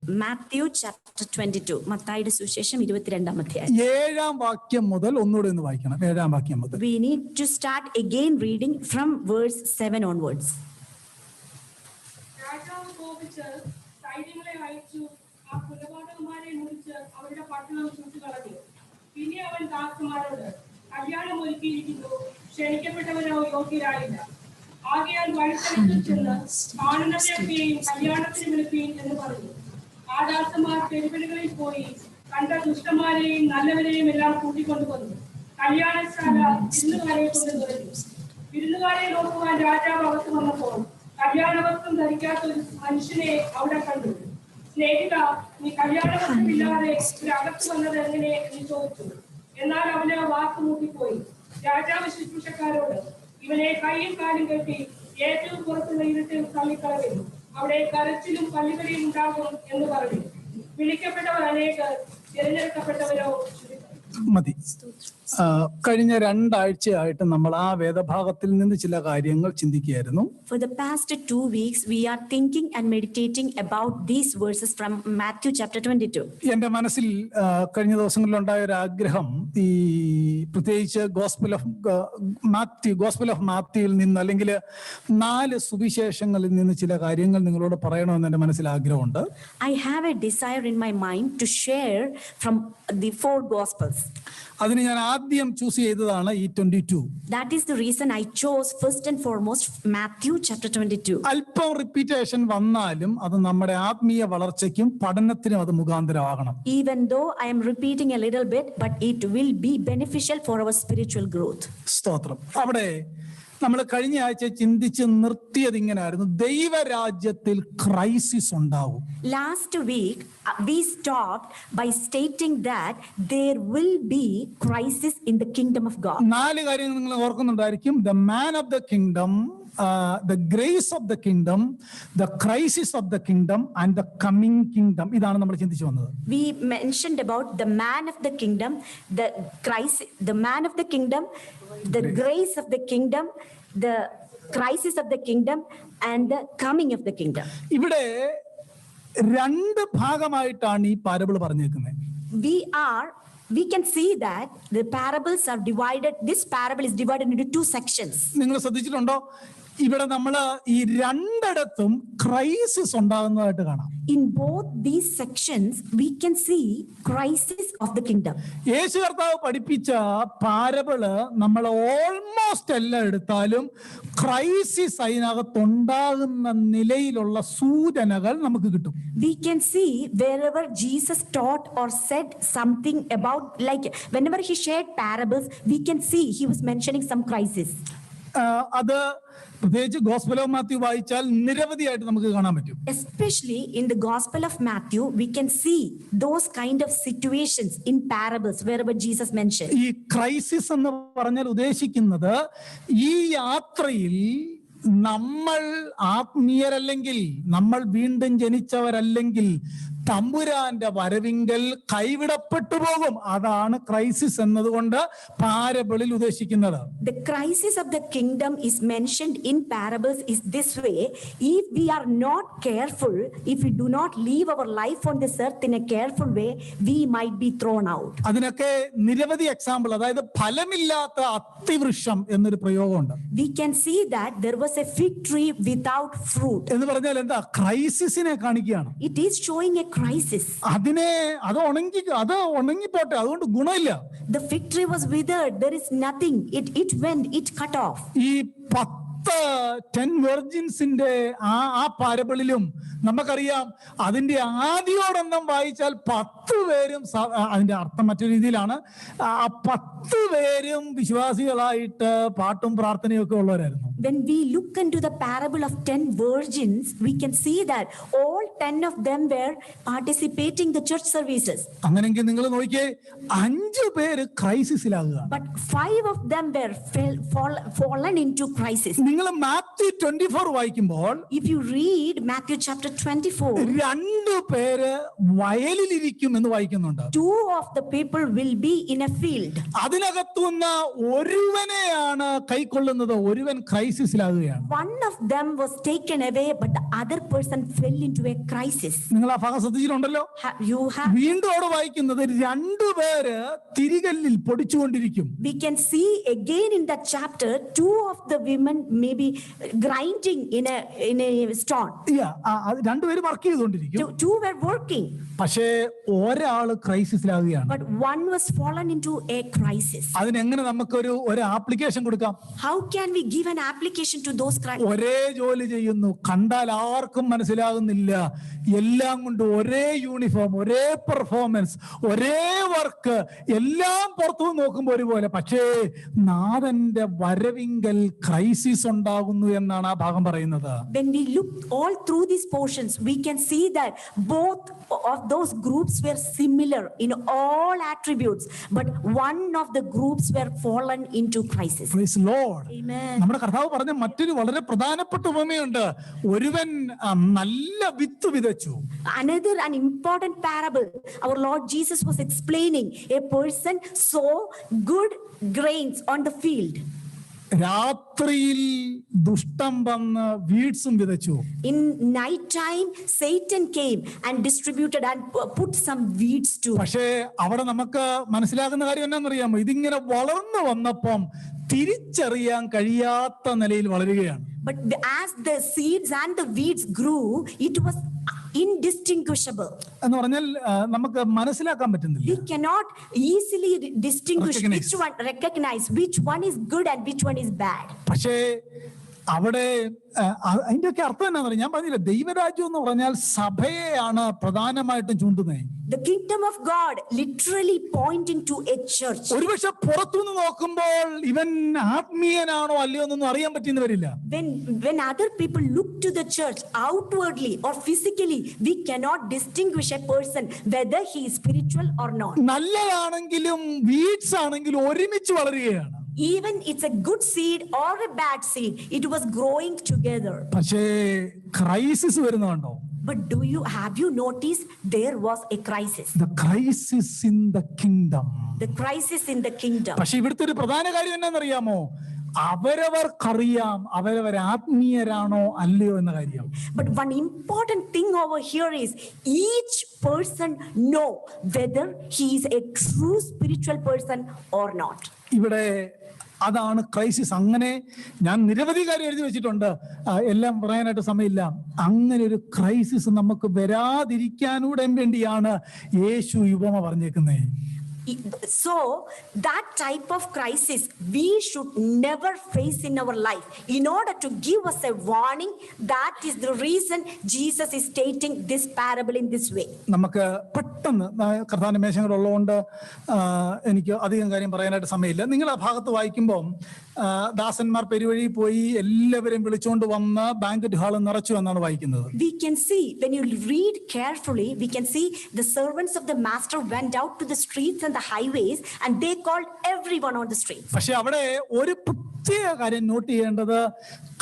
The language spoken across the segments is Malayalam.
Matthew chapter 22. മത്തായിയുടെ സുവിശേഷം 22-ാം അധ്യായം. 7-ാം വാക്യം മുതൽ ഒന്നുകൂടെ ഒന്ന് വായിക്കണം. 7-ാം വാക്യം മുതൽ. We need to start again reading from verse 7 onwards. രാജാവ് കോപിച്ച് സൈന്യങ്ങളെ അയച്ചു ആ കൊലപാതകന്മാരെ മുറിച്ച് അവരുടെ പട്ടണം ചുട്ടുകളഞ്ഞു. പിന്നെ അവൻ ദാസന്മാരോട്, കല്യാണം ഒരുക്കിയിരിക്കുന്നു, ക്ഷണിക്കപ്പെട്ടവരോ യോഗ്യരായില്ല. ആകയാൽ വഴിത്തലത്തിൽ ചെന്ന് കാണുന്നവരെയൊക്കെയും കല്യാണത്തിന് വിളിപ്പീൻ എന്ന് പറഞ്ഞു. ആ ദാസന്മാർ തെരുവുകളിൽ പോയി കണ്ട ദുഷ്ടന്മാരെയും നല്ലവരെയും എല്ലാം കൂട്ടിക്കൊണ്ടുവന്നു. കല്യാണശാല വിരുന്നുകാരെ കൊണ്ട് നിറഞ്ഞു. വിരുന്നുകാരെ നോക്കുവാൻ രാജാവ് അകത്ത് വന്നപ്പോൾ കല്യാണവസ്ത്രം ധരിക്കാത്ത ഒരു മനുഷ്യനെ അവിടെ കണ്ടു. സ്നേഹിത, നീ കല്യാണവസ്ത്രമില്ലാതെ അകത്ത് വന്നത് എങ്ങനെ എന്ന് ചോദിച്ചു. എന്നാൽ അവന് വാക്ക് മൂട്ടിപ്പോയി. രാജാവ് ശുശ്രൂഷക്കാരോട്, ഇവനെ കൈയും കാലും കെട്ടി ഏറ്റവും പുറത്തുള്ള ഇരുട്ടിൽ തള്ളിക്കളയുന്നു, അവിടെ കരച്ചിലും പല്ലുകളിയും ഉണ്ടാകും എന്ന് പറഞ്ഞു. വിളിക്കപ്പെട്ടവർ അനേകർ, തിരഞ്ഞെടുക്കപ്പെട്ടവരോ മതി. കഴിഞ്ഞ 2 ആഴ്ചയായിട്ട് നമ്മൾ ആ വേദഭാഗത്തിൽ നിന്ന് ചില കാര്യങ്ങൾ ചിന്തിക്കുകയായിരുന്നു. For the past 2 weeks we are thinking and meditating about these verses from Matthew chapter 22. എന്റെ മനസ്സിൽ കഴിഞ്ഞ ദിവസങ്ങളിലുണ്ടായ ഒരു ആഗ്രഹം, ഈ പ്രത്യേകിച്ച് ഗോസ്പൽ ഓഫ് മാത്യുവിൽ നിന്ന് അല്ലെങ്കിൽ 4 സുവിശേഷങ്ങളിൽ നിന്ന് ചില കാര്യങ്ങൾ നിങ്ങളോട് പറയണമെന്ന് എന്റെ മനസ്സിൽ ആഗ്രഹമുണ്ട്. I have a desire in my mind to share from the 4 Gospels. അതിന് ഞാൻ ആദ്യം ചൂസ് ചെയ്തതാണ് ഈ 22. That is the reason I chose first and foremost Matthew chapter 22. അല്പം റിപ്പീറ്റേഷൻ വന്നാലും അത് നമ്മുടെ ആത്മീയ വളർച്ചയ്ക്കും പഠനത്തിനും അത് മുഖാന്തരമാകണം. Even though I am repeating a little bit, but it will be beneficial for our spiritual growth. സ്തോത്രം. അവിടെ നമ്മൾ കഴിഞ്ഞ ആഴ്ച ചിന്തിച്ച് നിർത്തിയത് ഇങ്ങനായിരുന്നു, ദൈവരാജ്യത്തിൽ ക്രൈസിസ് ഉണ്ടാവും. Last week we stopped by stating that there will be crisis in the kingdom of God. 4 കാര്യങ്ങൾ നിങ്ങൾ ഓർക്കുന്നുണ്ടായിരിക്കും. The man of the kingdom, the grace of the kingdom, the crisis of the kingdom and the coming kingdom. ഇതാണ് നമ്മൾ ചിന്തിച്ചു വന്നത്. We mentioned about the man of the kingdom, the crisis, the man of the kingdom, the grace of the kingdom, the crisis of the kingdom and the coming of the kingdom. ഇവിടെ 2 ഭാഗമായിട്ടാണ് ഈ പാരബിൾ പറഞ്ഞേക്കുന്നത്. We can see that the parables are divided. This parable is divided into 2 sections. നിങ്ങൾ ശ്രദ്ധിച്ചിട്ടുണ്ടോ? ഇവിടെ നമ്മൾ ഈ 2 ക്രൈസിസ് ഉണ്ടാകുന്നതായിട്ട് കാണാം. In both these sections we can see crisis of the kingdom. യേശു കർത്താവ് പഠിപ്പിച്ച പാരബിള് നമ്മൾ ഓൾമോസ്റ്റ് എല്ലാം എടുത്താലും ക്രൈസിസ് അതിനകത്തുണ്ടാകുന്ന നിലയിലുള്ള സൂചനകൾ നമുക്ക് കിട്ടും. We can see wherever Jesus taught or said something about, like whenever he shared parables, we can see he was mentioning some crisis. അത് പ്രത്യേകിച്ച് ഗോസ്പൽ ഓഫ് മാത്യു വായിച്ചാൽ നിരവധിയായിട്ട് നമുക്ക് കാണാൻ പറ്റും. Especially in the Gospel of Matthew, we can see those kind of situations in parables wherever Jesus mentioned. ഈ ക്രൈസിസ് എന്ന് പറഞ്ഞാൽ ഉദ്ദേശിക്കുന്നത് ഈ യാത്രയിൽ നമ്മൾ ആത്മീയരല്ലെങ്കിൽ, നമ്മൾ വീണ്ടും ജനിച്ചവരല്ലെങ്കിൽ തമ്പുരാന്റെ വരവിങ്കൽ കൈവിടപ്പെട്ടു പോകും. അതാണ് ക്രൈസിസ് എന്നതുകൊണ്ട് പാരബിളിൽ ഉദ്ദേശിക്കുന്നത്. The crisis of the kingdom is mentioned in parables is this way: if we are not careful, if we do not live our life on this earth in a careful way, we might be thrown out. അതിനൊക്കെ നിരവധി എക്സാമ്പിൾ, അതായത് ഫലമില്ലാത്ത അത്തിവൃക്ഷം എന്നൊരു പ്രയോഗമുണ്ട്. We can see that there was a fig tree without fruit. എന്ന് പറഞ്ഞാൽ എന്താ? ക്രൈസിസിനെ കാണിക്കുകയാണ്. It is showing a crisis. അത് ഉണങ്ങിപ്പോട്ടെ, അതുകൊണ്ട് ഗുണമില്ല. The fig tree was withered, there is nothing, it went, it cut off. ഈ 10 വെർജിൻസിന്റെ ആ പാരബിളിലും നമുക്കറിയാം, അതിന്റെ ആദ്യോടൊന്നും വായിച്ചാൽ 10 പേരും, അതിന്റെ അർത്ഥം മറ്റൊരു രീതിയിലാണ്, 10 പേരും വിശ്വാസികളായിട്ട് പാട്ടും പ്രാർത്ഥനയും ഒക്കെ ഉള്ളവരായിരുന്നു. When we look into the parable of 10 virgins, we can see that all 10 of them were participating the church services. അങ്ങനെയെങ്കിൽ നിങ്ങൾ നോക്കിയേ, 5 പേര് ക്രൈസിസിലാകുക. But 5 of them were fallen into crisis. നിങ്ങൾ മാത്യു 24 വായിക്കുമ്പോൾ, if you read Matthew chapter 24, 2 പേര് വയലിലിരിക്കും എന്ന് വായിക്കുന്നുണ്ട്. 2 of the people will be in a field. അതിനകത്തുനിന്ന് ഒരുവനെയാണ് കൈക്കൊള്ളുന്നത്, ഒരുവൻ ക്രൈസിസിലാകുകയാണ്. One of them was taken away, but the other person fell into a crisis. നിങ്ങൾ ആ ഭാഗം ശ്രദ്ധിച്ചിട്ടുണ്ടല്ലോ. You have, വീണ്ടും അവിടെ വായിക്കുന്നത് രണ്ടുപേര് തിരികല്ലിൽ പൊടിച്ചുകൊണ്ടിരിക്കും. we can see again in that chapter, two of the women may be grinding in a stone. രണ്ടുപേര് വർക്ക് ചെയ്തുകൊണ്ടിരിക്കും. Two were working. പക്ഷേ ഒരാള് ക്രൈസിസിലാകുകയാണ്. But one was fallen into a crisis. അതിനെങ്ങനെ നമുക്കൊരു ആപ്ലിക്കേഷൻ കൊടുക്കാം? How can we give an application to those crises? ഒരേ ജോലി ചെയ്യുന്നു, കണ്ടാൽ ആർക്കും മനസ്സിലാകുന്നില്ല, എല്ലാം കൊണ്ട് ഒരേ യൂണിഫോം, ഒരേ പെർഫോമൻസ്, ഒരേ വർക്ക്, എല്ലാം പുറത്തു നോക്കുമ്പോൾ ഒരുപോലെ. പക്ഷേ നാഥന്റെ വരവിങ്കൽ ക്രൈസിസ് ഉണ്ടാകുന്നു എന്നാണ് ആ ഭാഗം പറയുന്നത്. When we look all through these portions, we can see that both of those groups were similar in all attributes, but one of the groups were fallen into crisis. Praise the Lord. Amen. നമ്മുടെ കർത്താവ് പറഞ്ഞ മറ്റൊരു വളരെ പ്രധാനപ്പെട്ട ഉപമയുണ്ട്. ഒരുവൻ നല്ല വിത്ത് വിതച്ചു. Another an important parable our Lord Jesus was explaining. A person sow good grains on the field. രാത്രിയിൽ ദുഷ്ടം വന്ന് വീഡ്സും വിതച്ചു. In night time Satan came and distributed and put some weeds too. പക്ഷേ അവിടെ നമുക്ക് മനസ്സിലാകുന്ന കാര്യം എന്നാന്നറിയാമോ? ഇതിങ്ങനെ വളർന്നു വന്നപ്പം തിരിച്ചറിയാൻ കഴിയാത്ത നിലയിൽ വളരുകയാണ്. But as the seeds and the weeds grew, it was indistinguishable. എന്ന് പറഞ്ഞാൽ നമുക്ക് മനസ്സിലാക്കാൻ പറ്റുന്നില്ല. We cannot easily distinguish recognize which one is good and which one is bad. പക്ഷേ അവിടെ അതിന്റെയൊക്കെ അർത്ഥം എന്താണെന്ന് ഞാൻ പറഞ്ഞില്ല. ദൈവരാജ്യം എന്ന് പറഞ്ഞാൽ സഭയെയാണ് പ്രധാനമായിട്ടും ചൂണ്ടുന്നത്. The kingdom of God literally pointing to a church. ഒരുപക്ഷെ പുറത്തുനിന്ന് നോക്കുമ്പോൾ ഇവൻ ആത്മീയനാണോ അല്ലയോ എന്നൊന്നും അറിയാൻ പറ്റിയെന്ന് വരില്ല. When other people look to the church outwardly or physically, we cannot distinguish a person whether he is spiritual or not. നല്ലതാണെങ്കിലും വീഡ്സ് ആണെങ്കിലും ഒരുമിച്ച് വളരുകയാണ്. Even it's a good seed or a bad seed, it was growing together. പക്ഷേ ക്രൈസിസ് വരുന്നുണ്ടോ? But have you noticed there was a crisis? The crisis in the kingdom. The crisis in the kingdom. പക്ഷെ ഇവിടുത്തെ ഒരു പ്രധാന കാര്യം എന്നാണെന്നറിയാമോ? അവരവർക്കറിയാം അവരവർ ആത്മീയരാണോ അല്ലയോ എന്ന കാര്യം. But one important thing over here is each person know whether he is a true spiritual person or not. ഇവിടെ അതാണ് ക്രൈസിസ്. അങ്ങനെ ഞാൻ നിരവധി കാര്യം എഴുതി വെച്ചിട്ടുണ്ട്, എല്ലാം പറയാനായിട്ട് സമയമില്ല. അങ്ങനെ ഒരു ക്രൈസിസ് നമുക്ക് വരാതിരിക്കാനൂടെ വേണ്ടിയാണ് യേശു ഉപമ പറഞ്ഞേക്കുന്നത്. So that type of crisis we should never face in our life. In order to give us a warning, that is the reason Jesus is stating this parable in this way. നമുക്ക് പെട്ടെന്ന് കർത്താവിന്റെ മേശങ്ങളുള്ളതുകൊണ്ട് എനിക്ക് അധികം കാര്യം പറയാനായിട്ട് സമയമില്ല. നിങ്ങൾ ആ ഭാഗത്ത് വായിക്കുമ്പോൾ ദാസന്മാർ പെരുവഴി പോയി എല്ലാവരെയും വിളിച്ചുകൊണ്ട് വന്ന് ബാങ്കറ്റ് ഹാൾ നിറച്ചു എന്നാണ് വായിക്കുന്നത്. We can see, when you read carefully, we can see the servants of the master went out to the streets and the highways and they called everyone on the streets. പക്ഷെ അവിടെ ഒരു പ്രത്യേക കാര്യം നോട്ട് ചെയ്യേണ്ടത്,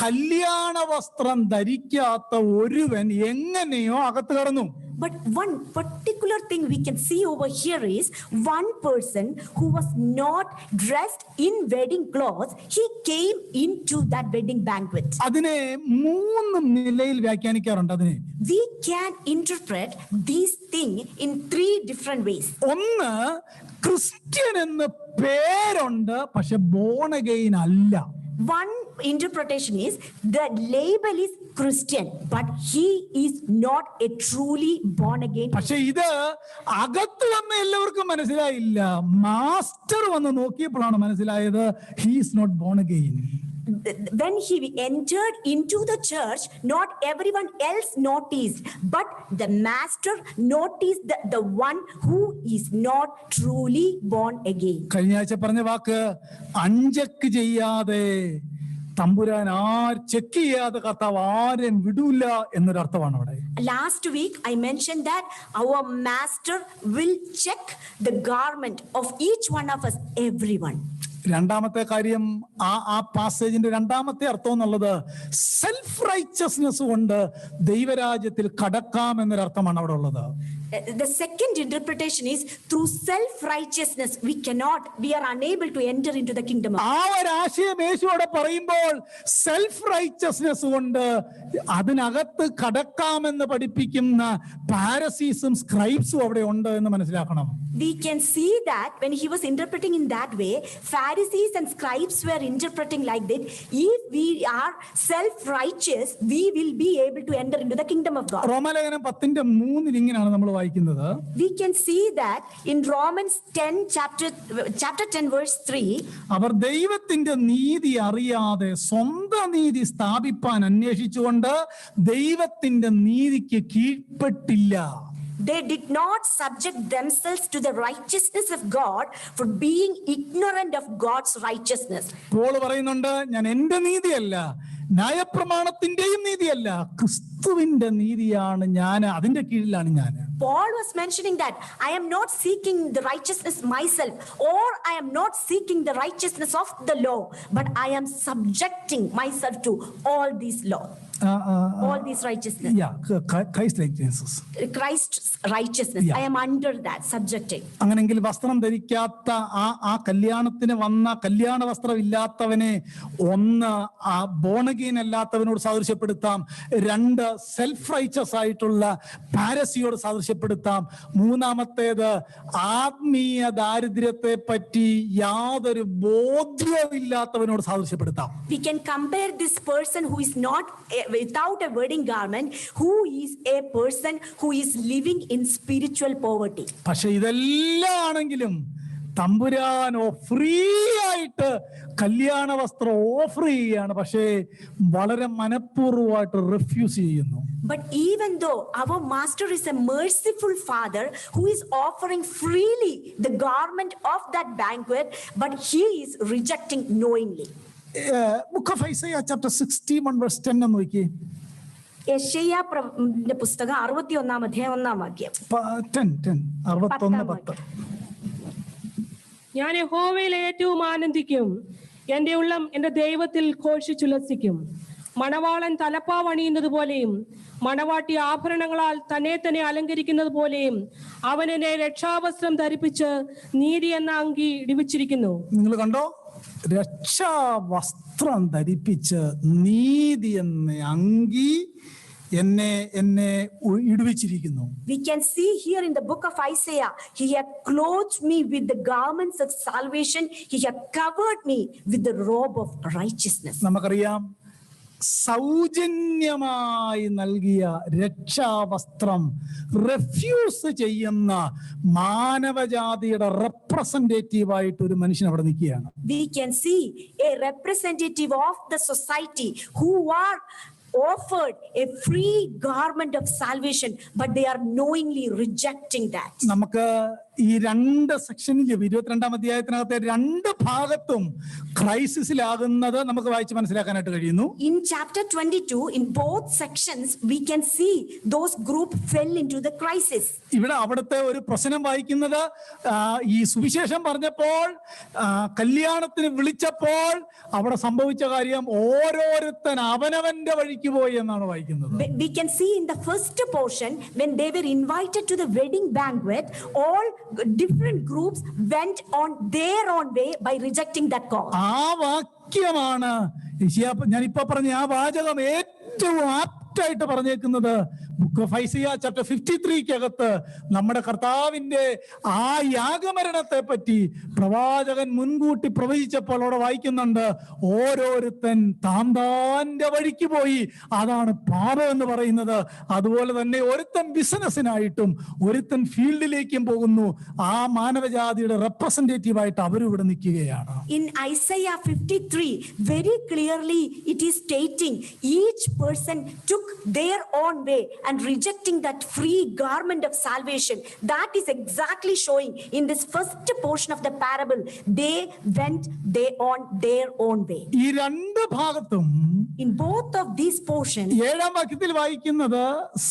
കല്യാണ വസ്ത്രം ധരിക്കാത്ത ഒരുവൻ എങ്ങനെയോ അകത്ത് കടന്നു. But one particular thing we can see over here is one person who was not dressed in wedding clothes, he came into that wedding banquet. അതിനെ മൂന്ന് നിലയിൽ വ്യാഖ്യാനിക്കാറുണ്ട്. അതിനെ we can interpret this thing in three different ways. ഒന്ന്, ക്രിസ്ത്യൻ എന്ന് പേരുണ്ട് പക്ഷെ ബോൺ അഗെയിൻ അല്ല. One interpretation is the label is Christian, but he is not a truly born again. പക്ഷെ ഇത് അകത്ത് വന്ന എല്ലാവർക്കും മനസ്സിലായില്ല. മാസ്റ്റർ വന്ന് നോക്കിയപ്പോഴാണ് മനസ്സിലായത്, he is not born again. When he entered into the church, not everyone else noticed, but the master noticed the one who is not truly born again. കഴിഞ്ഞ ആഴ്ച പറഞ്ഞ വാക്ക്, അൺചെക്ക് ചെയ്യാതെ തമ്പുരാൻ ചെക്ക് ചെയ്യാതെ കർത്താവ് ആരെയും വിടൂല എന്നൊരർത്ഥമാണ് അവിടെ. Last week I mentioned that our master will check the garment of each one of us, everyone. രണ്ടാമത്തെ കാര്യം, ആ പാസേജിന്റെ രണ്ടാമത്തെ അർത്ഥം എന്നുള്ളത് സെൽഫ് റൈച്ചസ്നെസ് കൊണ്ട് ദൈവരാജ്യത്തിൽ കടക്കാം എന്നൊരർത്ഥമാണ് അവിടെ ഉള്ളത്. The second interpretation is through self-righteousness we are unable to enter into the kingdom of God. ആ ഒരു ആശയം യേശുവോടെ പറയുമ്പോൾ സെൽഫ് റൈച്ചസ്നെസ് കൊണ്ട് അതിനകത്ത് കടക്കാമെന്ന് പഠിപ്പിക്കുന്ന പാരസീസും സ്ക്രൈബ്സും അവിടെ ഉണ്ട് എന്ന് മനസ്സിലാക്കണം. We can see that when he was interpreting in that way, Pharisees and scribes were interpreting like that. If we are self-righteous, we will be able to enter into the kingdom of God. റോമാലേഖനം 10:3 ഇങ്ങനെയാണ് നമ്മൾ വായിക്കുന്നത്. We can see that in Romans 10 chapter 10 verse 3. അവർ ദൈവത്തിന്റെ നീതി അറിയാതെ സ്വന്തം നീതി സ്ഥാപിപ്പാൻ അന്വേഷിച്ചുകൊണ്ട് ദൈവത്തിന്റെ നീതിക്ക് കീഴ്പ്പെട്ടില്ല. They did not subject themselves to the righteousness of God for being ignorant of God's righteousness. Paul പറയുന്നുണ്ട്, ഞാൻ എന്റെ നീതിയല്ല, ന്യായപ്രമാണത്തിന്റെയും നീതിയല്ല, ക്രിസ്തുവിന്റെ നീതിയാണ് ഞാൻ, അതിന്റെ കീഴിലാണ് ഞാൻ. Paul was mentioning that I am not seeking the righteousness myself, or I am not seeking the righteousness of the law, but I am subjecting myself to all these law. All these righteousness. Christ's righteousness. I am under that, subjecting. അങ്ങനെങ്കിൽ വസ്ത്രം ധരിക്കാത്ത ആ കല്യാണത്തിന് വന്ന കല്യാണ വസ്ത്രം ഇല്ലാത്തവനെ ഒന്ന് ആ ബോണഗീൻ അല്ലാത്തവനോട് സാദൃശ്യപ്പെടുത്താം, രണ്ട് സെൽഫ് റൈച്ചസ് ആയിട്ടുള്ള പാരസിയോട് സാദൃശ്യപ്പെടുത്താം, മൂന്നാമത്തേത് ആത്മീയ ദാരിദ്ര്യത്തെ പറ്റി യാതൊരു ബോധ്യവും ഇല്ലാത്തവനോട് സാദൃശ്യപ്പെടുത്താം. We can compare this person who is not without a wedding garment, who is a person who is living in spiritual poverty. പക്ഷെ ഇതെല്ലാം ആണെങ്കിലും തമ്പുരാനോ ഫ്രീ ആയിട്ട് കല്യാണ വസ്ത്രം ഓഫർ ചെയ്യുകയാണ്, പക്ഷേ വളരെ മനഃപൂർവ്വമായിട്ട് റിഫ്യൂസ് ചെയ്യുന്നു. But even though our master is a merciful father who is offering freely the garment of that banquet, but he is rejecting knowingly. Book of Isaiah chapter 61 verse 10 എന്ന് നോക്കി. യെശയ്യാവിന്റെ പുസ്തകം 61-ാം അധ്യായം 1-ാം വാക്യം. 61:10. ഞാൻ യഹോവയിൽ ഏറ്റവും ആനന്ദിക്കും, എന്റെ ഉള്ളം എന്റെ ദൈവത്തിൽ ഘോഷിച്ചുല്ലസിക്കും. മണവാളൻ തലപ്പാവ് അണിയുന്നത് പോലെയും മണവാട്ടി ആഭരണങ്ങളാൽ തന്നെ അലങ്കരിക്കുന്നത് പോലെയും അവൻ എന്നെ രക്ഷാവസ്ത്രം ധരിപ്പിച്ച് നീതി എന്ന അങ്കി ഇടിവിച്ചിരിക്കുന്നു. നിങ്ങൾ കണ്ടോ, രക്ഷാവസ്ത്രം ധരിപ്പിച്ച് നീതി എന്ന അങ്കി എന്നെ ഇടുവിച്ചിരിക്കുന്നു. We can see here in the book of Isaiah, he had clothed me with the garments of salvation, he had covered me with the robe of righteousness. നമുക്കറിയാം, സൗജന്യമായി നൽകിയ രക്ഷാവസ്ത്രം റെഫ്യൂസ് ചെയ്യുന്ന മാനവജാതിയുടെ റെപ്രസെന്റേറ്റീവ് ആയിട്ട് ഒരു മനുഷ്യൻ അവിടെ നിൽക്കുകയാണ്. We can see a representative of the society who are offered a free garment of salvation, but they are knowingly rejecting that. നമുക്ക് ഈ രണ്ട് സെക്ഷനിൽ 22-ാം അധ്യായത്തിനകത്തെ രണ്ട് ഭാഗത്തും ക്രൈസിസിലാകുന്നത് നമുക്ക് വായിച്ച് മനസ്സിലാക്കാനായിട്ട് കഴിയുന്നു. In chapter 22, in both sections, we can see those group fell into the crisis. ഇവിടെ അവിടുത്തെ ഒരു പ്രശ്നം വായിക്കുന്നത്, ഈ സുവിശേഷം പറഞ്ഞപ്പോൾ കല്യാണത്തിന് വിളിച്ചപ്പോൾ അവിടെ സംഭവിച്ച കാര്യം ഓരോരുത്തൻ അവനവന്റെ വഴിക്ക് പോയി എന്നാണ് വായിക്കുന്നത്. We can see in the first portion, when they were invited to the wedding banquet, all different groups went on their own way by rejecting that call. ആ വാക്യമാണ് ഞാനിപ്പോ പറഞ്ഞ ആ വാചകം ഏറ്റവും ആപ്റ്റായിട്ട് പറഞ്ഞേക്കുന്നത് ബുക്ക് ഓഫ് ഐസയ്യാ ചാപ്റ്റർ 53-ക്കകത്ത് നമ്മുടെ കർത്താവിന്റെ ആ യാഗമരണത്തെ പറ്റി പ്രവാചകൻ മുൻകൂട്ടി പ്രവചിച്ചപ്പോൾ അവിടെ വായിക്കുന്നുണ്ട്, ഓരോരുത്തൻ താന്റെ വഴിക്ക് പോയി, അതാണ് പാപം എന്ന് പറയുന്നത്. അതുപോലെ തന്നെ ഒരുത്തൻ ബിസിനസ്സിനായിട്ടും ഒരുത്തൻ ഫീൽഡിലേക്കും പോകുന്നു. ആ മാനവജാതിയുടെ റെപ്രസെന്റേറ്റീവ് ആയിട്ട് അവരും ഇവിടെ നിൽക്കുകയാണ്. In Isaiah 53, very clearly it is stating each person took their own way and rejecting that free garment of salvation. That is exactly showing in this first portion of the parable, they went on their own way. ഈ രണ്ട് ഭാഗത്തും In both of these portions, 7-ാം വാക്യത്തിൽ വായിക്കുന്നത്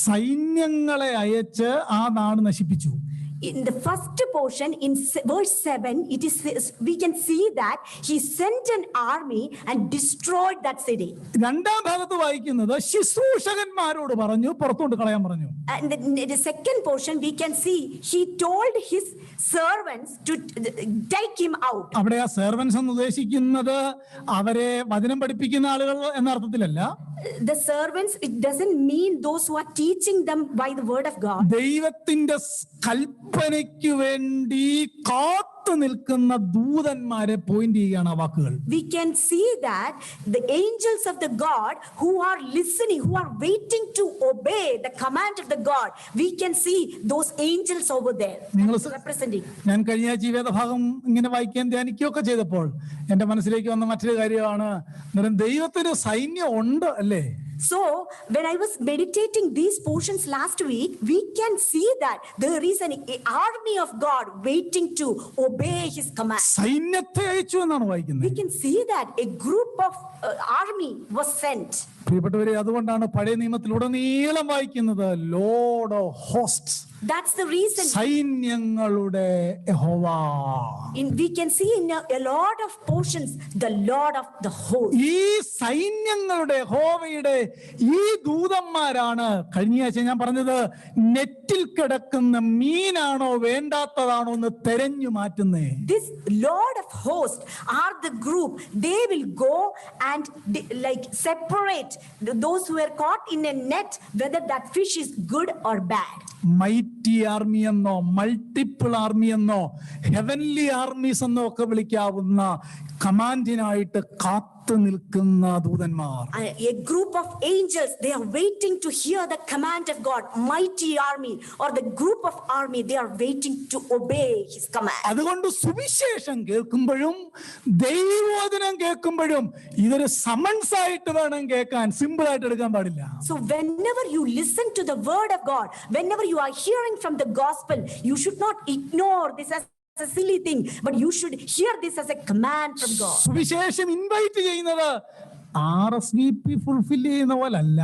സൈന്യങ്ങളെ അയച്ച് ആ നാട് നശിപ്പിച്ചു. In the first portion, in verse 7, it is we can see that he sent an army and destroyed that city. രണ്ടാം ഭാഗത്ത് വായിക്കുന്നത് ശുശ്രൂഷകന്മാരോട് പറഞ്ഞു പുറത്തോട്ട് കളയാൻ പറഞ്ഞു. And the second portion, we can see he told his servants to take him out. അവിടെ ആ സെർവൻസ് എന്ന് ഉദ്ദേശിക്കുന്നത് അവരെ വചനം പഠിപ്പിക്കുന്ന ആളുകൾ എന്ന അർത്ഥത്തിലല്ല. The servants, it doesn't mean those who are teaching them by the word of God. ദൈവത്തിന്റെ കൽപ്പനയ്ക്ക് വേണ്ടി കാത്തു നിൽക്കുന്ന ദൂതന്മാരെ പോയിന്റ് ചെയ്യുകയാണ് ആ വാക്കുകൾ. We can see that the angels of the God who are listening, who are waiting to obey the command of the God, we can see those angels over there representing. ഞാൻ കഴിഞ്ഞ ആഴ്ച ഈ വേദഭാഗം ഇങ്ങനെ വായിക്കാൻ ധ്യാനിക്കുകയൊക്കെ ചെയ്തപ്പോൾ എന്റെ മനസ്സിലേക്ക് വന്ന മറ്റൊരു കാര്യമാണ്, ദൈവത്തിന് സൈന്യം ഉണ്ട് അല്ലേ? So when I was meditating these portions last week, we can see that there is an army of God waiting to obey his command. സൈന്യത്തെ അയച്ചു എന്നാണ് വായിക്കുന്നത്. We can see that a group of army was sent. പ്രിയപ്പെട്ടവരെ, അതുകൊണ്ടാണ് പഴയ നിയമത്തിലുടനീളം വായിക്കുന്നത് lord of hosts. That's the reason. സൈന്യങ്ങളുടെ യഹോവ. We can see in a lot of portions the Lord of the host. ഈ സൈന്യങ്ങളുടെ യഹോവയുടെ ഈ ദൂതന്മാരാണ് കഴിഞ്ഞ ആഴ്ച ഞാൻ പറഞ്ഞത് നെറ്റിൽ കിടക്കുന്ന മീനാണോ വേണ്ടാത്തതാണോ എന്ന് തെരഞ്ഞു മാറ്റുന്നേ. This Lord of hosts are the group. They will go and like separate those who are caught in a net, whether that fish is good or bad. Mighty army എന്നോ മൾട്ടിപ്പിൾ ആർമി എന്നോ ഹെവൻലി ആർമീസ് എന്നോ ഒക്കെ വിളിക്കാവുന്ന കമാൻഡിനായിട്ട് കാത്തു നിൽക്കുന്ന ദൂതന്മാർ. A group of angels, they are waiting to hear the command of God. Mighty army or the group of army, they are waiting to obey his command. അതുകൊണ്ട് സുവിശേഷം കേൾക്കുമ്പോഴും ദൈവവചനം കേൾക്കുമ്പോഴും ഇതൊരു സമൻസ് ആയിട്ട് വേണം കേൾക്കാൻ, സിമ്പിൾ ആയിട്ട് എടുക്കാൻ പാടില്ല. So whenever you listen to the word of God, whenever you are hearing from the gospel, you should not ignore this as a silly thing, but you should hear this as a command from God. സുവിശേഷം ഇൻവൈറ്റ് ചെയ്യുന്നത് RSVP ഫുൾഫിൽ ചെയ്യുന്ന പോലല്ല.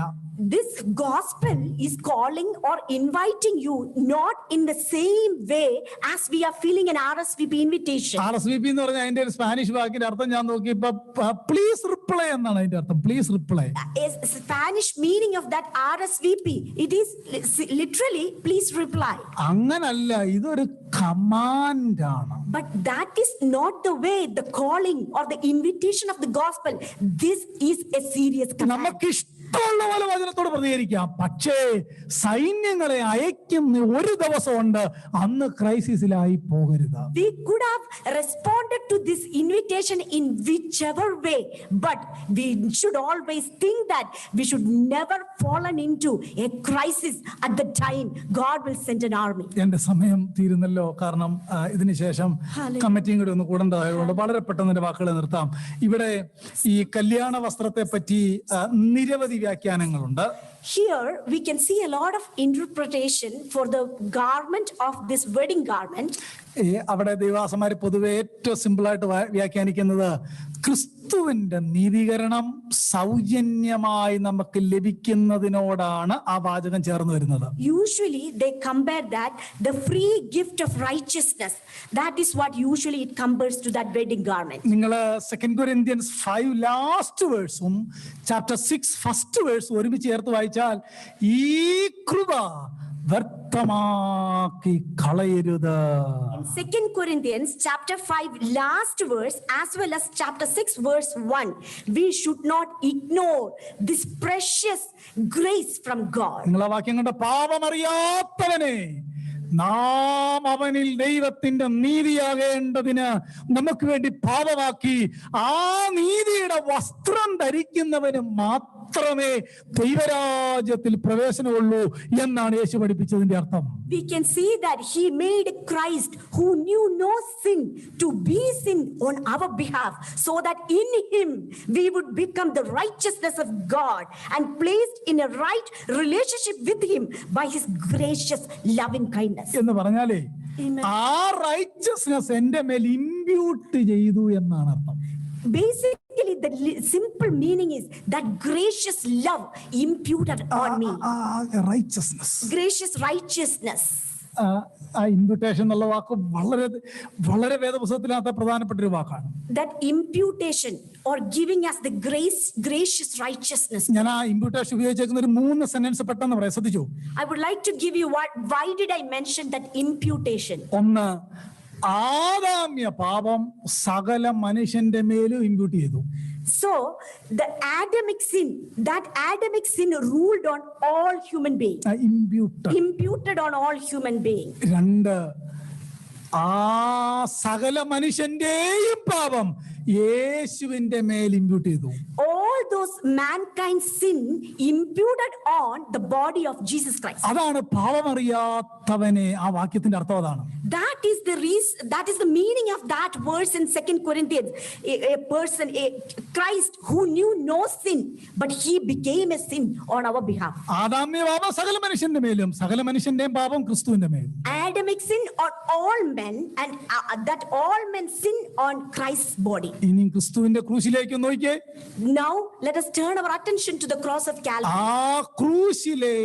This gospel is calling or inviting you not in the same way as we are feeling an RSVP invitation. RSVP എന്ന് പറഞ്ഞാൽ അതിന്റെ ഒരു സ്പാനിഷ് വാക്കിന്റെ അർത്ഥം ഞാൻ നോക്കിയപ്പോ പ്ലീസ് റിപ്ലൈ എന്നാണ് അതിന്റെ അർത്ഥം. Please reply. Spanish meaning of that RSVP, it is literally please reply. അങ്ങനല്ല, ഇതൊരു കമാൻഡ് ആണ്. But that is not the way, the calling or the invitation of the gospel. This is a serious command. നമുക്ക് ഇഷ്ടമുള്ള പോലെ വചനത്തോട് പ്രതികരിക്കാം, പക്ഷേ സൈന്യങ്ങളെ അയക്കുന്ന ഒരു ദിവസമുണ്ട്, അന്ന് ക്രൈസിസിലായി പോകരുത്. We could have responded to this invitation in whichever way, but we should always think that we should never fallen into a crisis at the time God will send an army. എന്റെ സമയം തീരുന്നല്ലോ, കാരണം ഇതിനുശേഷം കമ്മിറ്റിയും കൂടി ഒന്ന് കൂടേണ്ടതായതുകൊണ്ട് വളരെ പെട്ടെന്ന് എന്റെ വാക്കുകളെ നിർത്താം. ഇവിടെ ഈ കല്യാണ വസ്ത്രത്തെ പറ്റി നിരവധി വ്യാഖ്യാനങ്ങളുണ്ട്. Here we can see a lot of interpretation for the garment of this wedding garment. അവിടെ ദൈവദാസന്മാര് പൊതുവെ ഏറ്റവും സിമ്പിളായിട്ട് വ്യാഖ്യാനിക്കുന്നത് ക്രിസ്തുവിന്റെ നീതീകരണം സൗജന്യമായി നമുക്ക് ലഭിക്കുന്നതിനോടാണ് ആ വാചകം ചേർന്ന് വരുന്നത്. Usually they compare that the free gift of righteousness, that is what usually it compares to that wedding garment. നിങ്ങൾ 2 Corinthians 5 ലാസ്റ്റ് വേഴ്സും ചാപ്റ്റർ 6 ഫസ്റ്റ് വേഴ്സും ഒരുമിച്ച് ചേർത്ത് വായിച്ചാൽ ഈ കൃപ വ്യർത്ഥമാക്കി കളയരുത്. In 2 Corinthians chapter 5 last verse as well as chapter 6 verse 1, we should not ignore this precious grace from God. നിങ്ങളെ വാക്യം കണ്ട പാപമറിയാത്തവനെ നാം അവനിൽ ദൈവത്തിന്റെ നീതിയാകേണ്ടതിന് നമുക്ക് വേണ്ടി പാപമാക്കി ആ നീതിയുടെ വസ്ത്രം ധരിക്കുന്നവന് മാത്രമേ ദൈവരാജ്യത്തിൽ പ്രവേശനമുള്ളൂ എന്നാണ് യേശു പഠിപ്പിച്ചതിന്റെ അർത്ഥം. We can see that he made Christ who knew no sin to be sin on our behalf, so that in him we would become the righteousness of God and placed in a right relationship with him by his gracious loving kindness. എന്ന് പറഞ്ഞാലേ ആ റൈച്ചസ്നെസ് എന്റെ മേൽ ഇമ്പ്യൂട്ട് ചെയ്തു എന്നാണ് അർത്ഥം. Basically, the simple meaning is that gracious love imputed on me. Righteousness. Gracious righteousness. ആ ഇൻവിറ്റേഷൻ എന്നുള്ള വാക്ക് വളരെ വളരെ വേദപുസ്തകത്തിനകത്ത് പ്രധാനപ്പെട്ട ഒരു വാക്കാണ്. That imputation or giving us the gracious righteousness. ഞാൻ ആ ഇൻവിറ്റേഷൻ ഉപയോഗിച്ചേക്കുന്ന ഒരു 3 സെന്റൻസ് പെട്ടെന്ന് പറയാം, ശ്രദ്ധിച്ചു. I would like to give you why did I mention that imputation? ഒന്ന്, ആദാമ്യ പാപം സകല മനുഷ്യന്റെ മേലും ഇമ്പ്യൂട്ട് ചെയ്തു. So the Adamic sin ruled on all human beings. Imputed on all human beings. 2, ആ സകല മനുഷ്യന്റെയും പാപം യേശുവിന്റെ മേൽ ഇമ്പ്യൂട്ട് ചെയ്തു. All those mankind sin imputed on the body of Jesus Christ. അതാണ് പാപമറിയാത്തവനെ, ആ വാക്യത്തിന്റെ അർത്ഥം അതാണ്. That is the reason, that is the meaning of that verse in 2 Corinthians. A person, Christ who knew no sin, but he became a sin on our behalf. ആദാമ്യ പാപം സകല മനുഷ്യന്റെ മേലും, സകല മനുഷ്യന്റെയും പാപം ക്രിസ്തുവിന്റെ മേലും. Adamic sin on all men, and that all men sin on Christ's body. ഇനി ക്രിസ്തുവിന്റെ ക്രൂശിലേക്ക് നോക്കിയേ. Now let us turn our attention to the cross of Calvary. ആ ക്രൂശിലെ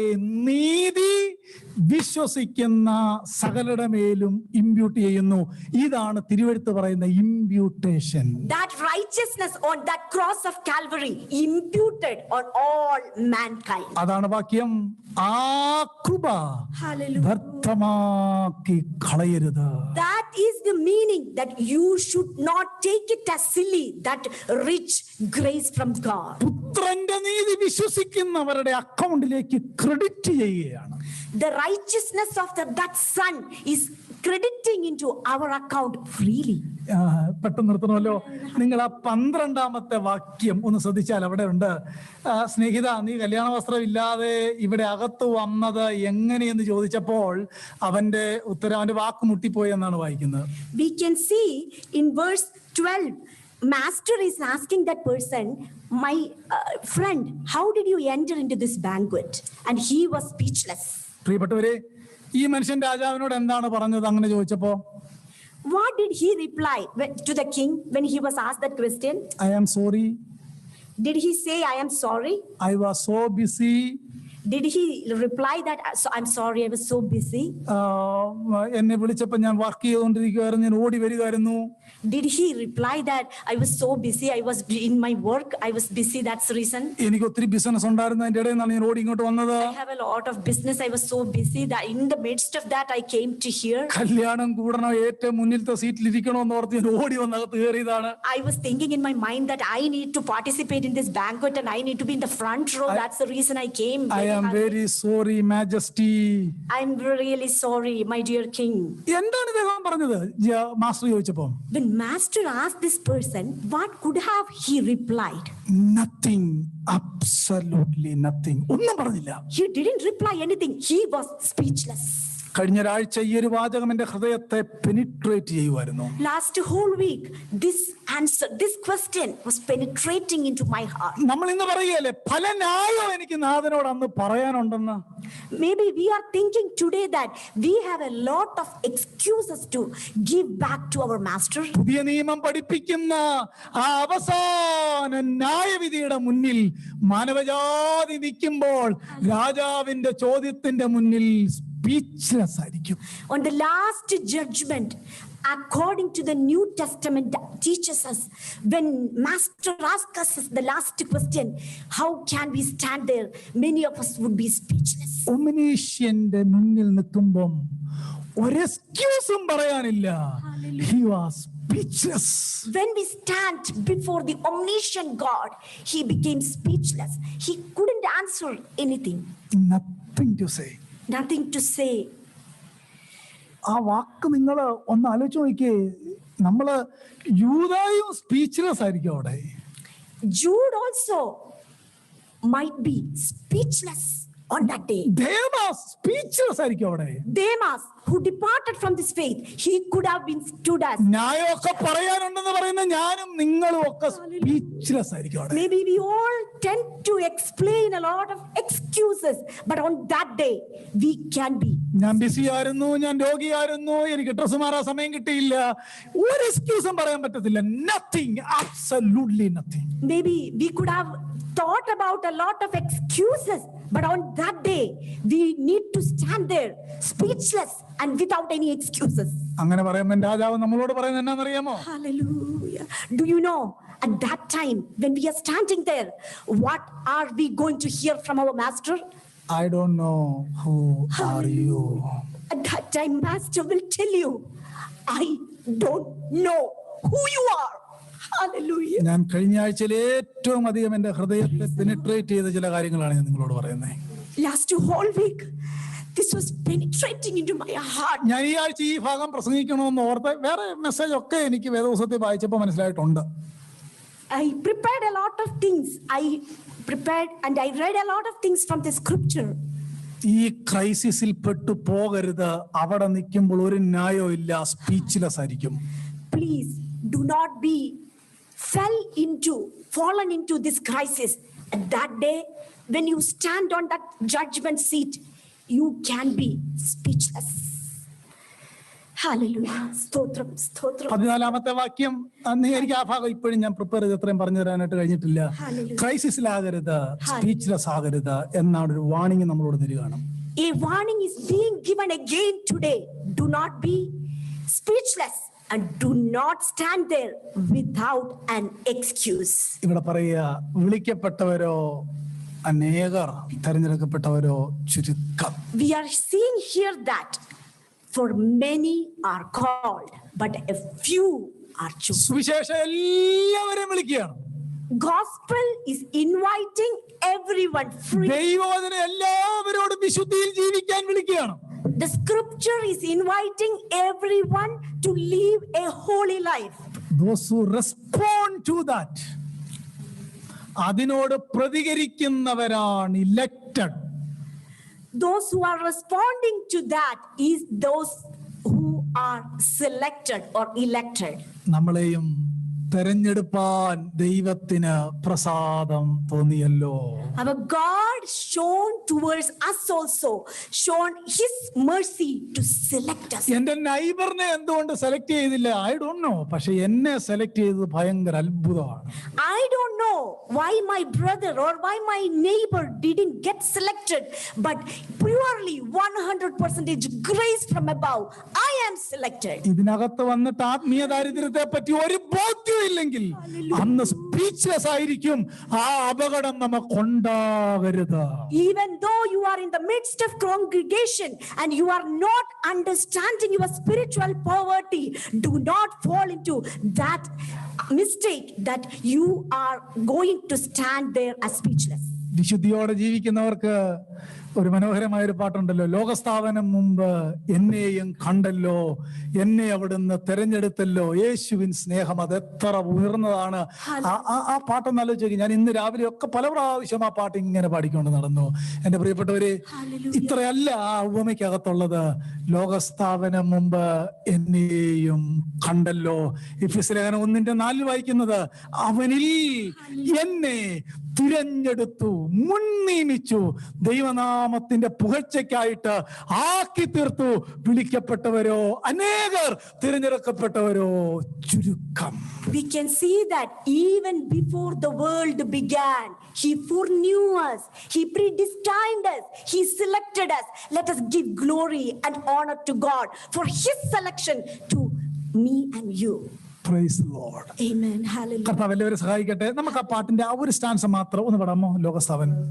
നീതി വിശ്വസിക്കുന്ന സകലരുടെ മേലും ഇമ്പ്യൂട്ട് ചെയ്യുന്നു. ഇതാണ് തിരുവെഴുത്ത് പറയുന്ന imputation. That righteousness on that cross of Calvary imputed on all mankind. അതാണ് വാക്യം. ആ കൃപ വ്യർത്ഥമാക്കി കളയരുത്. That is the meaning, that you should not take it as silly, that rich grace from God. പുത്രന്റെ നീതി വിശ്വസിക്കുന്നവരുടെ അക്കൗണ്ടിലേക്ക് ക്രെഡിറ്റ് ചെയ്യുകയാണ്. The righteousness of that son is crediting into our account freely. പെട്ടെന്ന് നിർത്തണമല്ലോ. നിങ്ങൾ ആ 12ാമത്തെ വാക്യം ഒന്ന് ശ്രദ്ധിച്ചാൽ അവിടെ ഉണ്ട്, സ്നേഹിത നീ കല്യാണ വസ്ത്രം ഇല്ലാതെ ഇവിടെ അകത്ത് വന്നത് എങ്ങനെയെന്ന് ചോദിച്ചപ്പോൾ അവന്റെ ഉത്തരം, അവന്റെ വാക്ക് മുട്ടിപ്പോയി എന്നാണ് വായിക്കുന്നത്. We can see in verse 12, master is asking that person, my friend, how did you enter into this banquet? And he was speechless. പ്രിയപ്പെട്ടവരെ, ഈ മനുഷ്യൻ രാജാവിനോട് എന്താണ് പറഞ്ഞത് അങ്ങനെ ചോദിച്ചപ്പോ? What did he reply to the king when he was asked that question? I am sorry. Did he say, I am sorry? I was so busy. Did he reply that, I'm sorry, I was so busy? എന്നെ വിളിച്ചപ്പോൾ ഞാൻ വർക്ക് ചെയ്തുകൊണ്ടിരിക്കുകയായിരുന്നു, ഞാൻ ഓടി വരികയായിരുന്നു. Did he reply that I was so busy, I was in my work, I was busy, that's the reason? എനിക്ക് ഒത്തിരി ബിസിനസ് ഉണ്ടായിരുന്നു, അതിന്റെ ഇടയിൽ നിന്നാണ് ഞാൻ ഓടി ഇങ്ങോട്ട് വന്നത്. I have a lot of business, I was so busy that in the midst of that I came to hear. കല്യാണം കൂടണം, ഏറ്റവും മുന്നിലത്തെ സീറ്റിൽ ഇരിക്കണമെന്ന് ഓർത്ത് ഞാൻ ഓടി വന്നകത്ത് കയറിയതാണ്. I was thinking in my mind that I need to participate in this banquet and I need to be in the front row. That's the reason I came. I am very sorry, Majesty. I'm really sorry, my dear king. എന്താണ് ഇദ്ദേഹം പറഞ്ഞത് മാസ്റ്റർ ചോദിച്ചപ്പോ? When master asked this person, what could have he replied? Nothing, absolutely nothing. ഒന്നും പറഞ്ഞില്ല. He didn't reply anything. He was speechless. കഴിഞ്ഞ ഒരാഴ്ച ഈ ഒരു വാചകം എന്റെ ഹൃദയത്തെ പെനിട്രേറ്റ് ചെയ്യുമായിരുന്നു. Last whole week, this answer, this question was penetrating into my heart. നമ്മൾ ഇന്ന് പറയുകയല്ലേ, പല ന്യായം എനിക്ക് നാഥനോട് അന്ന് പറയാനുണ്ടെന്ന്. Maybe we are thinking today that we have a lot of excuses to give back to our master. പുതിയ നിയമം പഠിപ്പിക്കുന്ന ആ അവസാന ന്യായവിധിയുടെ മുന്നിൽ മാനവജാതി നിൽക്കുമ്പോൾ രാജാവിന്റെ ചോദ്യത്തിന്റെ മുന്നിൽ speechless ആയിരിക്കും. On the last judgment, according to the New Testament that teaches us, when master asks us the last question, how can we stand there? Many of us would be speechless. ഒമിനീഷ്യന്റെ മുന്നിൽ നിൽക്കുമ്പോൾ ഒരു എക്സ്ക്യൂസും പറയാനില്ല. He was speechless. When we stand before the omniscient God, he became speechless. He couldn't answer anything. Nothing to say. Nothing to say. ആ വാക്ക് നിങ്ങൾ ഒന്ന് ആലോചിച്ച് നോക്കിയേ. നമ്മള് യൂദായും സ്പീച്ച്ലെസ് ആയിരിക്കും അവിടെ. Jude also might be speechless on that day. Demas speechless ആയിരിക്കും അവിടെ. Demas, who departed from this faith, he could have been stood as. ന്യായമൊക്കെ പറയാനുണ്ടെന്ന് പറയുന്ന ഞാനും നിങ്ങളും ഒക്കെ സ്പീച്ച്ലെസ് ആയിരിക്കും അവിടെ. Maybe we all tend to explain a lot of excuses, but on that day we can be. ഞാൻ ബിസി ആയിരുന്നു, ഞാൻ രോഗിയായിരുന്നു, എനിക്ക് ഡ്രസ് മാറാൻ സമയം കിട്ടിയില്ല, ഒരു എക്സ്ക്യൂസും പറയാൻ പറ്റത്തില്ല. Nothing, absolutely nothing. Maybe we could have thought about a lot of excuses, But on that day, we need to stand there speechless and without any excuses. അങ്ങനെ പറയുമ്പോൾ രാജാവ് നമ്മളോട് പറയുന്നത് എന്നാണെന്നറിയാമോ? Hallelujah. Do you know, at that time, when we are standing there, what are we going to hear from our master? I don't know who are you. At that time, master will tell you, I don't know who you are. Hallelujah. ഞാൻ കഴിഞ്ഞ ആഴ്ചയിൽ ഏറ്റവും അധികം എൻ്റെ ഹൃദയത്തെ പെനിട്രേറ്റ് ചെയ്ത ചില കാര്യങ്ങളാണ് ഞാൻ നിങ്ങളോട് പറയുന്നത്. Last whole week, this was penetrating into my heart. ഞാൻ ഈ ആഴ്ച ഈ ഭാഗം പ്രസംഗിക്കണമെന്ന് ഓർത്ത് വേറെ മെസ്സേജ് ഒക്കെ എനിക്ക് വേദപുസ്തകത്തിൽ വായിച്ചപ്പോൾ മനസ്സിലായിട്ടുണ്ട്. I prepared a lot of things. I prepared and I read a lot of things from the scripture. ഈ ക്രൈസിസിൽ പെട്ടു പോകരുത്. അവിടെ നിൽക്കുമ്പോൾ ഒരു ന്യായവും ഇല്ല, സ്പീച്ച്ലെസ് ആയിരിക്കും. Please do not be fallen into this crisis. At that day, when you stand on that judgment seat, you can be speechless. Hallelujah. Stotram, stotram. 14-ാമത്തെ വാക്യം എനിക്ക് ആ ഭാഗം ഇപ്പോഴും ഞാൻ പ്രിപ്പയർ ചെയ്ത് അത്രയും പറഞ്ഞു തരാനായിട്ട് കഴിഞ്ഞിട്ടില്ല. Hallelujah. ക്രൈസിസിലാകരുത്, സ്പീച്ച്ലെസ് ആകരുത് എന്നാണ് ഒരു വാണിംഗ് നമ്മളോട് തരികയാണ്. A warning is being given again today. Do not be speechless and do not stand there without an excuse. ഇവിടെ പറയുക, വിളിക്കപ്പെട്ടവരോ അനേകർ, തെരഞ്ഞെടുക്കപ്പെട്ടവരോ ചുരുക്കം. We are seeing here that for many are called, but a few are chosen. സുവിശേഷം എല്ലാവരെയും വിളിക്കുകയാണ്. Gospel is inviting everyone free. ദൈവവചനം എല്ലാവരോടും വിശുദ്ധിയിൽ ജീവിക്കാൻ വിളിക്കുകയാണ്. The scripture is inviting everyone to live a holy life. Those who respond to that, അതിനോട് പ്രതികരിക്കുന്നവരാണ് elected. Those who are responding to that is those who are selected or elected. നമ്മളെയും തെരഞ്ഞെടുപ്പാൻ ദൈവത്തിന് പ്രസാദം തോന്നിയല്ലോ. Our God shown towards us also, shown his mercy to select us. എന്റെ നൈബറിനെ എന്തുകൊണ്ട് സെലക്ട് ചെയ്തില്ല? I don't know. പക്ഷെ എന്നെ സെലക്ട് ചെയ്തത് ഭയങ്കര അത്ഭുതമാണ്. I don't know why my brother or why my neighbor didn't get selected, but purely 100% grace from above, I am selected. ഇതിനകത്ത് വന്നിട്ട് ആത്മീയ ദാരിദ്ര്യത്തെ പറ്റി ഒരു ബോധ്യം ഇല്ലെങ്കിൽ അന്ന് സ്പീച്ച്ലെസ് ആയിരിക്കും. ആ അപകടം നമുക്കുണ്ടാകരുത്. Even though you are in the midst of congregation and you are not understanding your spiritual poverty, do not fall into that mistake that you are going to stand there as speechless. വിശുദ്ധിയോടെ ജീവിക്കുന്നവർക്ക് ഒരു മനോഹരമായ ഒരു പാട്ടുണ്ടല്ലോ, ലോകസ്ഥാപനം മുമ്പ് എന്നെയും കണ്ടല്ലോ, എന്നെ അവിടുന്ന് തെരഞ്ഞെടുത്തല്ലോ, യേശുവിൻ സ്നേഹം അത് എത്ര ഉയർന്നതാണ്. ആ പാട്ടൊന്ന് ആലോചിച്ചു. ഞാൻ ഇന്ന് രാവിലെ ഒക്കെ പല പ്രാവശ്യം ആ പാട്ട് ഇങ്ങനെ പാടിക്കൊണ്ട് നടന്നു. എന്റെ പ്രിയപ്പെട്ടവര്, ഇത്രയല്ല ആ ഉപമയ്ക്കകത്തുള്ളത്. ലോകസ്ഥാപനം മുമ്പ് എന്നെയും കണ്ടല്ലോ. എഫെസ്യ ലേഖനം 1:4 വായിക്കുന്നത്, അവനിൽ എന്നെ തിരഞ്ഞെടുത്തു, മുൻ നിയമിച്ചു, ദൈവനാമത്തിന്റെ പുകഴ്ചയ്ക്കായിട്ട് ആക്കി തീർത്തു. വിളിക്കപ്പെട്ടവരോ അനേകർ, തിരഞ്ഞെടുക്കപ്പെട്ടവരോ ചുരുക്കം. We can see that even before the world began, he foreknew us, he predestined us, he selected us. Let us give glory and honor to God for his selection to me and you. Praise the Lord. Amen. Hallelujah. കർത്താവ് എല്ലാവരും സഹായിക്കട്ടെ. നമുക്ക് ആ പാട്ടിന്റെ ആ ഒരു സ്റ്റാൻസ് മാത്രം ഒന്ന് പാടാമോ? ലോകസ്ഥാപനം.